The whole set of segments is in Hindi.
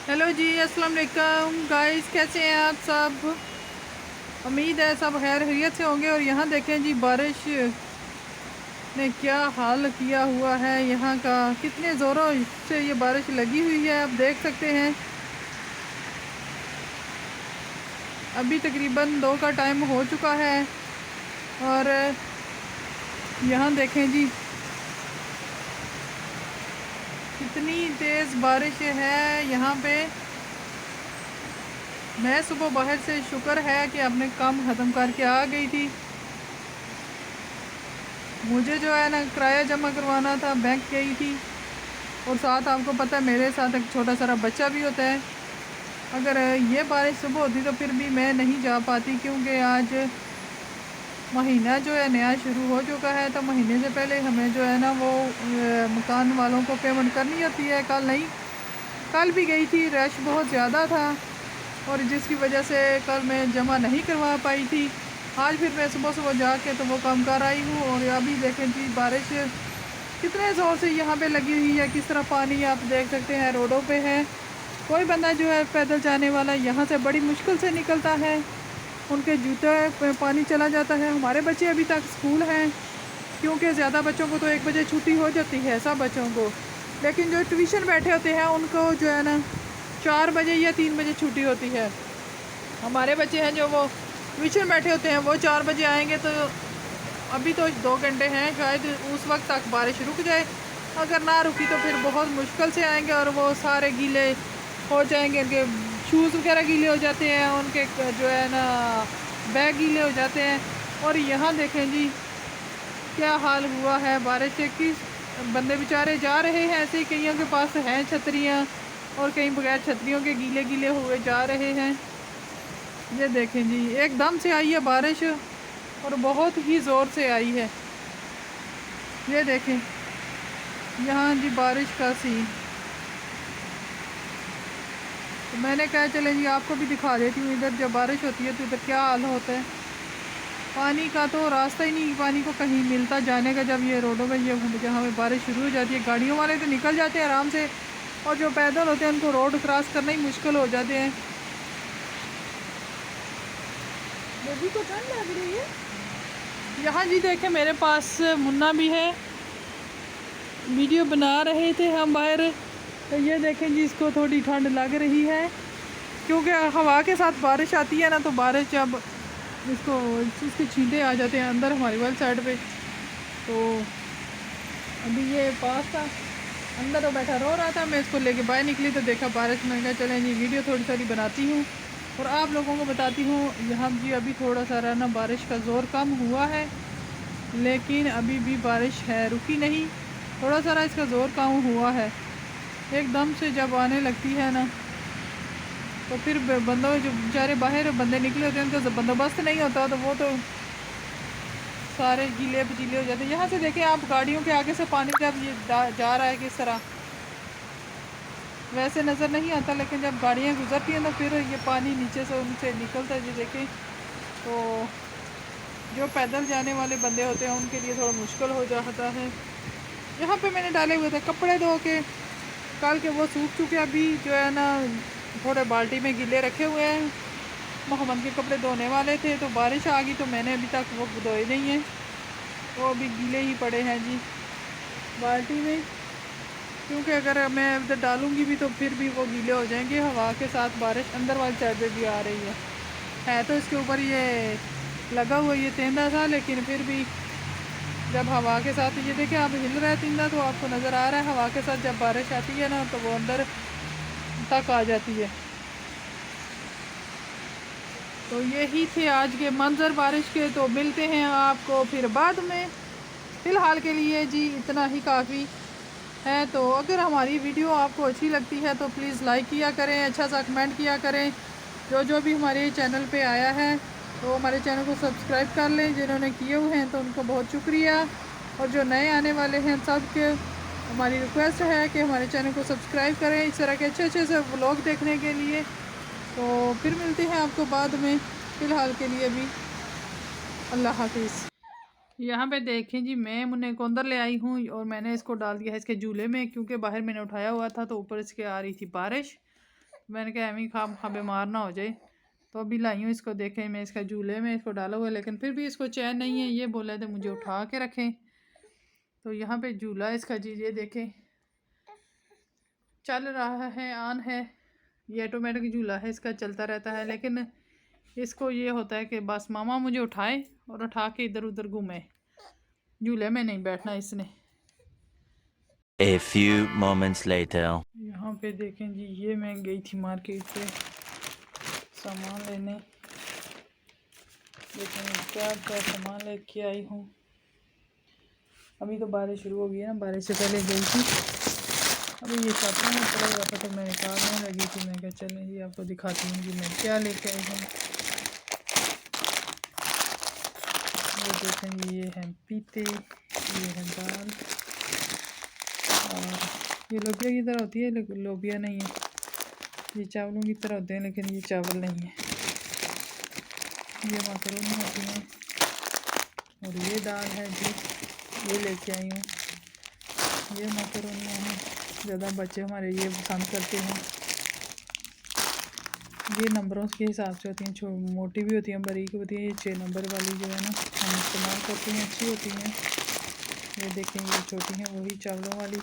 हेलो जी, अस्सलाम वालेकुम गाइस, कैसे हैं आप सब। उम्मीद है सब खैर खैरियत से होंगे। और यहाँ देखें जी, बारिश ने क्या हाल किया हुआ है यहाँ का। कितने ज़ोरों से ये बारिश लगी हुई है, आप देख सकते हैं। अभी तकरीबन 2 का टाइम हो चुका है। और यहाँ देखें जी, कितनी तेज़ बारिश है यहाँ पे। मैं सुबह बाहर से शुक्र है कि अपने काम ख़त्म करके आ गई थी। मुझे जो है ना किराया जमा करवाना था, बैंक गई थी। और साथ आपको पता है मेरे साथ एक छोटा सा बच्चा भी होता है। अगर ये बारिश सुबह होती तो फिर भी मैं नहीं जा पाती, क्योंकि आज महीना जो है नया शुरू हो चुका है। तो महीने से पहले हमें जो है ना वो मकान वालों को पेमेंट करनी होती है। कल नहीं, कल भी गई थी, रश बहुत ज़्यादा था और जिसकी वजह से कल मैं जमा नहीं करवा पाई थी। आज फिर मैं सुबह सुबह जाके तो वो काम कर आई हूँ। और अभी देखें जी, बारिश कितने ज़ोर से यहाँ पे लगी हुई है। किस तरह पानी आप देख सकते हैं रोडों पे है। कोई बंदा जो है पैदल जाने वाला यहाँ से बड़ी मुश्किल से निकलता है, उनके जूते पे पानी चला जाता है। हमारे बच्चे अभी तक स्कूल हैं, क्योंकि ज़्यादा बच्चों को तो 1 बजे छुट्टी हो जाती है, सब बच्चों को। लेकिन जो ट्यूशन बैठे होते हैं उनको जो है ना 4 बजे या 3 बजे छुट्टी होती है। हमारे बच्चे हैं जो वो ट्यूशन बैठे होते हैं, वो 4 बजे आएंगे। तो अभी तो 2 घंटे हैं, शायद उस वक्त तक बारिश रुक जाए। अगर ना रुकी तो फिर बहुत मुश्किल से आएंगे और वो सारे गीले हो जाएंगे। उनके शूज़ वगैरह गीले हो जाते हैं, उनके जो है ना बैग गीले हो जाते हैं। और यहाँ देखें जी, क्या हाल हुआ है बारिश से। किस बंदे बेचारे जा रहे हैं ऐसे ही, कईयों के पास हैं छतरियाँ और कई बगैर छतरियों के गीले गीले हुए जा रहे हैं। ये देखें जी, एकदम से आई है बारिश और बहुत ही ज़ोर से आई है। ये देखें यहाँ जी बारिश का सीन। तो मैंने कहा चले जी आपको भी दिखा देती हूँ, इधर जब बारिश होती है तो इधर क्या हाल होता है। पानी का तो रास्ता ही नहीं, पानी को कहीं मिलता जाने का। जब ये रोडों में ये जहाँ पे बारिश शुरू हो जाती है, गाड़ियों वाले तो निकल जाते हैं आराम से, और जो पैदल होते हैं उनको रोड क्रॉस करना ही मुश्किल हो जाते हैं। बेबी को ठंड लग रही है। यहाँ जी देखें, मेरे पास मुन्ना भी है, वीडियो बना रहे थे हम बाहर। तो ये देखें जी, इसको थोड़ी ठंड लग रही है, क्योंकि हवा के साथ बारिश आती है ना, तो बारिश जब इसको इसके छींटे आ जाते हैं अंदर हमारी वाली साइड पे। तो अभी ये पास था, अंदर तो बैठा रो रहा था, मैं इसको लेके बाहर निकली तो देखा बारिश। मैंने कहा चलें जी वीडियो थोड़ी सारी बनाती हूँ और आप लोगों को बताती हूँ। यहाँ जी अभी थोड़ा सा ना बारिश का ज़ोर कम हुआ है, लेकिन अभी भी बारिश है, रुकी नहीं। थोड़ा सा इसका ज़ोर कम हुआ है। एकदम से जब आने लगती है ना, तो फिर बंदों जो बेचारे बाहर बंदे निकले होते हैं उनका बंदोबस्त नहीं होता, तो वो तो सारे गीले पतीले हो जाते हैं। यहाँ से देखें आप, गाड़ियों के आगे से पानी जब ये जा रहा है किस तरह, वैसे नज़र नहीं आता, लेकिन जब गाड़ियाँ गुजरती हैं तो फिर ये पानी नीचे से उनसे निकलता है। ये देखें, तो जो पैदल जाने वाले बंदे होते हैं उनके लिए थोड़ा मुश्किल हो जाता है। यहाँ पे मैंने डाले हुए थे कपड़े धो के, कल के वो सूख चुके। अभी जो है ना थोड़े बाल्टी में गीले रखे हुए हैं। मोहम्मद के कपड़े धोने वाले थे तो बारिश आ गई, तो मैंने अभी तक वो धोए नहीं हैं, वो अभी गीले ही पड़े हैं जी बाल्टी में। क्योंकि अगर मैं इधर डालूंगी भी तो फिर भी वो गीले हो जाएंगे। हवा के साथ बारिश अंदर वाली साइड पे भी आ रही है तो इसके ऊपर ये लगा हुआ ये तेंदा था, लेकिन फिर भी जब हवा के साथ, ये देखें आप, हिल रहा है तेंदा, तो आपको नज़र आ रहा है। हवा के साथ जब बारिश आती है ना तो वो अंदर तक आ जाती है। तो यही थे आज के मंजर बारिश के। तो मिलते हैं आपको फिर बाद में। फ़िलहाल के लिए जी इतना ही काफ़ी है। तो अगर हमारी वीडियो आपको अच्छी लगती है तो प्लीज़ लाइक किया करें, अच्छा सा कमेंट किया करें। जो भी हमारे चैनल पे आया है तो हमारे चैनल को सब्सक्राइब कर लें। जिन्होंने किए हुए हैं तो उनको बहुत शुक्रिया, और जो नए आने वाले हैं सबके हमारी रिक्वेस्ट है कि हमारे चैनल को सब्सक्राइब करें इस तरह के अच्छे से व्लॉग देखने के लिए। तो फिर मिलते हैं आपको बाद में। फ़िलहाल के लिए भी अल्लाह हाफिज़। यहाँ पे देखें जी, मैं मुन्ने को अंदर ले आई हूँ और मैंने इसको डाल दिया है इसके झूले में, क्योंकि बाहर मैंने उठाया हुआ था तो ऊपर इसके आ रही थी बारिश। मैंने कहा एमी खा खा बीमार ना हो जाए, तो अभी लाई हूँ इसको। देखें मैं इसका झूले में इसको डाला हुआ है, लेकिन फिर भी इसको चैन नहीं है। ये बोला था मुझे उठा के रखें, तो यहाँ पे झूला इसका जी ये देखें चल रहा है, ऑन है। ये ऑटोमेटिक झूला है, इसका चलता रहता है। लेकिन इसको ये होता है कि बस मामा मुझे उठाए और उठा के इधर उधर घूमे, झूले में नहीं बैठना इसने। A few moments later. यहाँ पे देखें जी, ये मैं गई थी मार्केट पे सामान लेने। लेकिन क्या क्या सामान लेके आई हूँ। अभी तो बारिश शुरू हो गई है ना, बारिश से पहले गई थी। अभी ये छात्रा में पड़ा हुआ था तो मैं निकालने लगी थी। मैं कहा चलें जी आपको दिखाती हूँ कि मैं क्या लेके आई हूँ। ये देखें जी, ये है पीते, ये है दाल, और ये लोबिया की तरह होती है लेकिन लोबिया नहीं है। ये चावलों की तरह होते हैं लेकिन ये चावल नहीं है। ये माकरोनी होती हैं, और ये दाल है जी, ये लेके आई हूँ। ये माकरोनियाँ हैं, ज़्यादा बच्चे हमारे ये पसंद करते हैं। ये नंबरों के हिसाब से होती हैं, मोटी भी होती हैं, बारीक होती हैं। ये 6 नंबर वाली जो है ना हम इस्तेमाल करते हैं, अच्छी होती हैं। ये देखें ये छोटी हैं, वही चावलों वाली।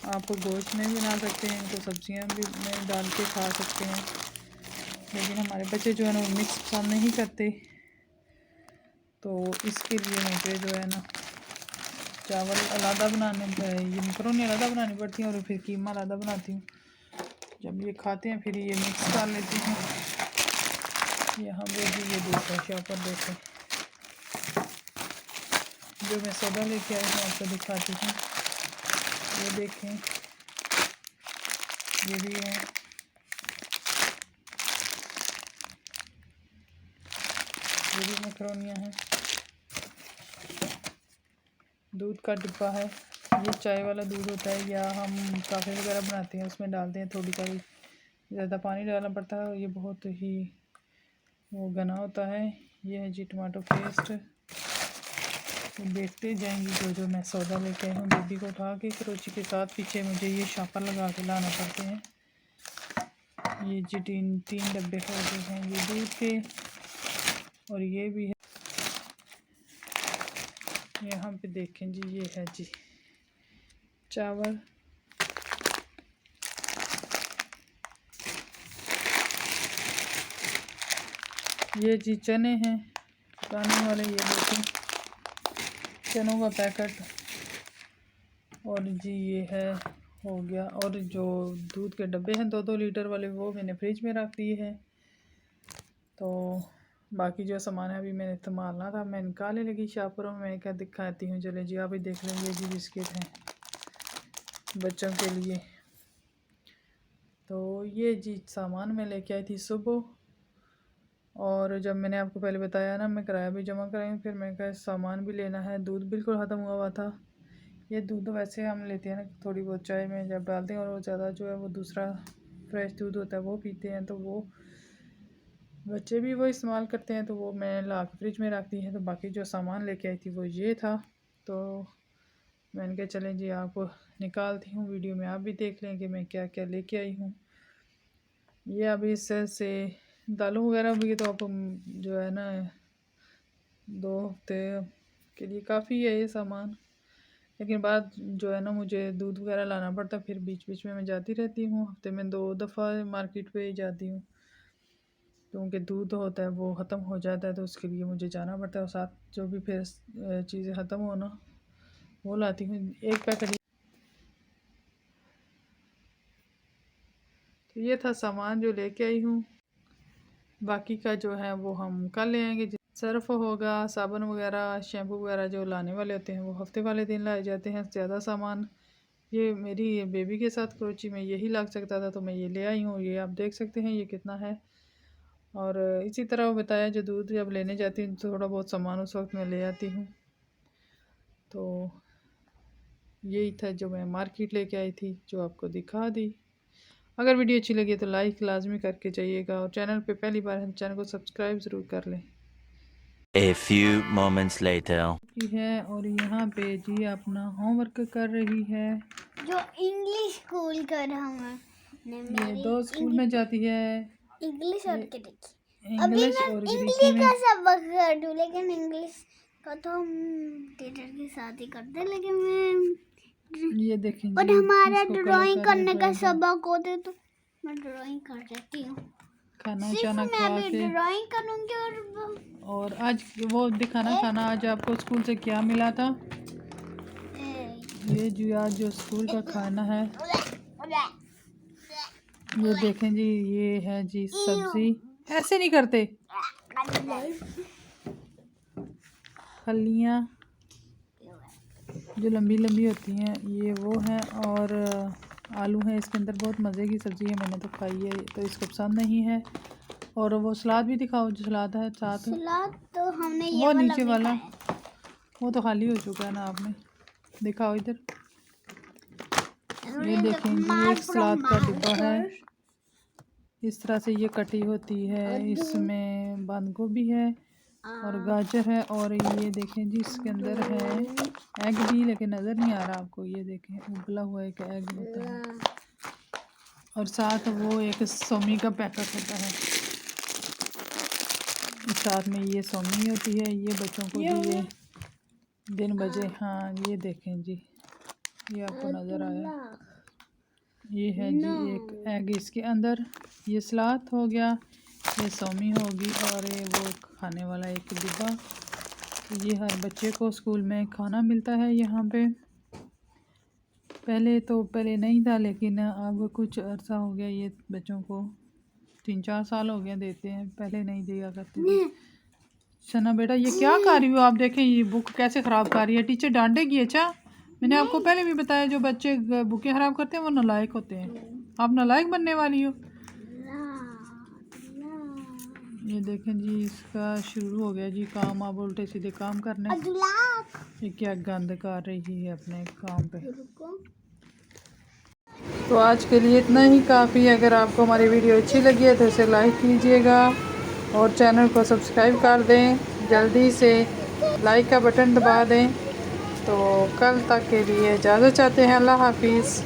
आप गोश्त में भी बना सकते हैं, इनको सब्जियां भी में डाल के खा सकते हैं। लेकिन हमारे बच्चे जो है ना वो मिक्स पसंद नहीं करते, तो इसके लिए मुझे जो है ना चावल अलग बनाने, ये मकरोनी अलग बनानी पड़ती हैं और फिर कीमा अलग बनाती हूँ। जब ये खाते हैं फिर ये मिक्स कर लेती हूँ। यहाँ पे भी ये दूसरा शॉपर देखें, जो मैं सौदा लेके आई हूँ आपको दिखाती हूँ। ये देखें, ये भी है, ये भी मकरोनियाँ हैं। दूध का डिब्बा है, ये चाय वाला दूध होता है, या हम काफ़े वगैरह बनाते हैं उसमें डालते हैं। थोड़ी सा ज़्यादा पानी डालना पड़ता है और ये बहुत ही वो घना होता है। ये है जी टमाटो पेस्ट। तो देखते जाएंगी जो जो मैं सौदा लेके आई हूँ। बेबी को उठा के करोची के साथ पीछे मुझे ये शापर लगा के लाना पड़ते हैं। ये जी तीन डब्बे हो गए हैं ये दूध के, और ये भी है। यहाँ पे देखें जी, ये है जी चावल, ये जी चने हैं पकाने वाले, ये देखें चनों का पैकेट, और जी ये है हो गया। और जो दूध के डब्बे हैं 2-2 लीटर वाले, वो मैंने फ्रिज में रख दिए हैं। तो बाकी जो सामान है अभी मैंने संभालना था, मैं निकालने लगी शापरों में। मैं क्या दिखाती हूँ, चले जी आप ही देख लेंगे। जी बिस्किट हैं बच्चों के लिए। तो ये जी सामान मैं लेके आई थी सुबह, और जब मैंने आपको पहले बताया ना मैं किराया भी जमा कराई, फिर मैं कहा सामान भी लेना है। दूध बिल्कुल ख़त्म हुआ था। ये दूध वैसे हम लेते हैं ना थोड़ी बहुत चाय में जब डालते हैं, और वो ज़्यादा जो है वो दूसरा फ्रेश दूध होता है वो पीते हैं, तो वो बच्चे भी वो इस्तेमाल करते हैं। तो वो मैं ला के फ्रिज में रख दी है। तो बाकी जो सामान लेके आई थी वो ये था। तो मैंने कहा चलें जी आपको निकालती हूँ, वीडियो में आप भी देख लें कि मैं क्या क्या लेके आई हूँ। ये अभी इससे दालों वगैरह भी तो आप जो है ना 2 हफ्ते के लिए काफ़ी है ये सामान। लेकिन बाद जो है ना मुझे दूध वगैरह लाना पड़ता, फिर बीच बीच में मैं जाती रहती हूँ। हफ्ते में 2 दफ़ा मार्केट पे ही जाती हूँ, क्योंकि दूध होता है वो ख़त्म हो जाता है, तो उसके लिए मुझे जाना पड़ता है। और साथ जो भी फिर चीज़ें ख़त्म हो ना वो लाती हूँ। एक पैकेट, तो ये था सामान जो लेके आई हूँ। बाकी का जो है वो हम कल ले आएंगे। सर्फ़ होगा, साबुन वगैरह, शैम्पू वगैरह जो लाने वाले होते हैं वो हफ्ते वाले दिन लाए जाते हैं। ज़्यादा सामान ये मेरी बेबी के साथ करोची में यही लग सकता था, तो मैं ये ले आई हूँ। ये आप देख सकते हैं ये कितना है। और इसी तरह बताया जो दूध जब लेने जाती हूँ तो थोड़ा बहुत सामान उस वक्त मैं ले आती हूँ। तो यही था जो मैं मार्केट लेके आई थी, जो आपको दिखा दी। अगर वीडियो अच्छी लगी तो लाइक लाजमी करके जाइएगा, और चैनल पे पहली बार है चैनल को सब्सक्राइब ज़रूर कर लें। A few moments later. है, और यहाँ पे जी अपना होमवर्क कर रही है, जो इंग्लिश स्कूल का हम ये 2 स्कूल में जाती है, इंग्लिश और ग्रीक। अभी इंग्लिश मैं और इंग्लिश ग्रीकी में। का सबक कर दूं, लेकिन इंग्लिश का तो हम टीचर के साथ ही करते, लेकिन मैं ये देखें और जी, हमारा इसको ड्राइंग कलर करने का कर सबक होते तो मैं ड्राइंग कर देती हूँ। खाना सिर्फ चाना मैं खवा भी के। ड्राइंग करूँगी और आज वो दिखाना खाना आज आपको स्कूल से क्या मिला था। ये जो आज जो स्कूल का खाना है, ये देखें जी, ये है जी सब्जी। ऐसे नहीं करते, फलियाँ जो लंबी लंबी होती हैं, ये वो हैं। और आलू है इसके अंदर, बहुत मज़े की सब्ज़ी है, मैंने तो खाई है, तो इसको पसंद नहीं है। और वो सलाद भी दिखाओ, जो सलाद है साथ। सलाद तो हमने ये वो वाला नीचे भी वाला, खाया। वो तो खाली हो चुका है ना, आपने दिखाओ इधर। ये देखें जी, एक सलाद का डिब्बा है, इस तरह से ये कटी होती है। इसमें बंद गोभी है और गाजर है, और ये देखें जी, इसके अंदर है एग भी, लेकिन नज़र नहीं आ रहा आपको। ये देखें, उबला हुआ एक एग होता है, और साथ वो एक सोमी का पैकेट होता है, साथ में ये सोमी होती है। ये बच्चों को जी ये दिन बजे। हाँ, ये देखें जी, ये आपको नज़र आया, ये है जी एक एग इसके अंदर। ये सलाद हो गया, ये सोमी होगी, और ये वो खाने वाला एक डिब्बा। ये हर बच्चे को स्कूल में खाना मिलता है यहाँ पे। पहले नहीं था, लेकिन अब कुछ अर्सा हो गया, ये बच्चों को 3-4 साल हो गए देते हैं, पहले नहीं दिया करते थे। शना बेटा, ये क्या कर रही हो आप? देखें ये बुक कैसे ख़राब कर रही है, टीचर डांटेगी। अच्छा, मैंने आपको पहले भी बताया, जो बच्चे बुकें ख़राब करते हैं वो नालायक होते हैं। आप नालायक बनने वाली हो। ये देखें जी, इसका शुरू हो गया जी काम, अब उल्टे सीधे काम करने। ये क्या गंद कर रही है अपने काम पे। तो आज के लिए इतना ही काफ़ी है। अगर आपको हमारी वीडियो अच्छी लगी है तो इसे लाइक कीजिएगा और चैनल को सब्सक्राइब कर दें। जल्दी से लाइक का बटन दबा दें। तो कल तक के लिए इजाज़त चाहते हैं। अल्लाह हाफिज़।